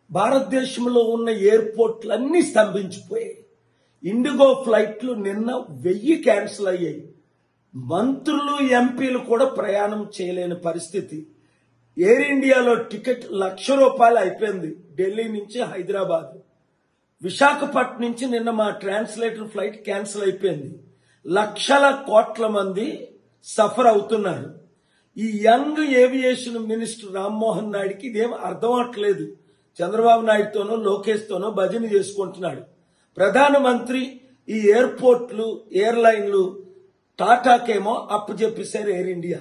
భారతదేశంలో ఉన్న ఎయిర్పోర్ట్లన్నీ స్తంభించిపోయాయి. ఇండిగో ఫ్లైట్లు నిన్న 1000 క్యాన్సిల్ అయ్యాయి. మంత్రులు ఎంపీలు కూడా ప్రయాణం చేయలేని పరిస్థితి. ఎయిర్ ఇండియాలో టికెట్ ₹1,00,000 అయిపోయింది. ఢిల్లీ నుంచి హైదరాబాద్. విశాఖపట్నం నుంచి నిన్న మా ట్రాన్స్లేటర్ ఫ్లైట్ క్యాన్సిల్ అయిపోయింది. లక్షల కోట్ల మంది సఫర్ అవుతున్నారు. ఈ యంగ్ ఏవియేషన్ మినిస్టర్ రామ్మోహన్ నాయుడుకి ఇదేం అర్థం అవట్లేదు. చంద్రబాబు నాయుడుతోనో లోకేష్తోనో భజన చేసుకుంటున్నాడు. ప్రధానమంత్రి ఈ ఎయిర్పోర్ట్లు ఎయిర్లైన్లు టాటాకేమో అప్పచెప్పేశారు ఎయిర్ ఇండియా.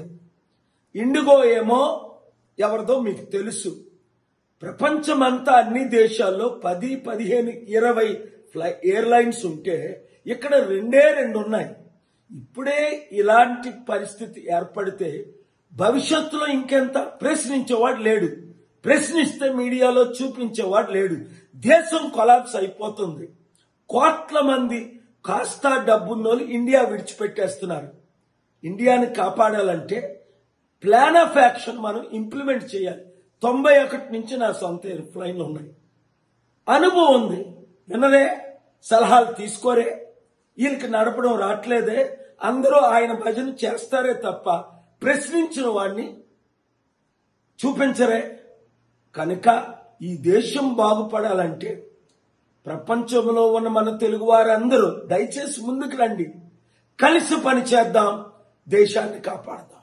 ఇండిగో ఏమో ఎవరిదో మీకు తెలుసు. ప్రపంచమంతా అన్ని దేశాల్లో 10, 15, 20 ఎయిర్లైన్స్ ఉంటే ఇక్కడ 2 ఉన్నాయి. ఇప్పుడే ఇలాంటి పరిస్థితి ఏర్పడితే భవిష్యత్తులో ఇంకెంత? ప్రశ్నించేవాడు లేడు. ప్రశ్నిస్తే మీడియాలో చూపించేవాడు లేడు. దేశం కొలాప్స్ అయిపోతుంది. కోట్ల మంది కాస్త డబ్బున్నోళ్ళు ఇండియా విడిచిపెట్టేస్తున్నారు. ఇండియాని కాపాడాలంటే ప్లాన్ ఆఫ్ యాక్షన్ మనం ఇంప్లిమెంట్ చేయాలి. 91 నుంచి నా సొంత ఎయిర్ప్లైన్లు ఉన్నాయి. అనుభవం ఉంది. వినరే, సలహాలు తీసుకోరే, వీళ్ళకి నడపడం రావట్లేదే, అందరూ ఆయన భజన చేస్తారే తప్ప ప్రశ్నించిన వాడిని చూపించరే. కనుక ఈ దేశం బాగుపడాలంటే ప్రపంచంలో ఉన్న మన తెలుగు వారందరూ దయచేసి ముందుకు రండి. కలిసి పని చేద్దాం, దేశాన్ని కాపాడదాం.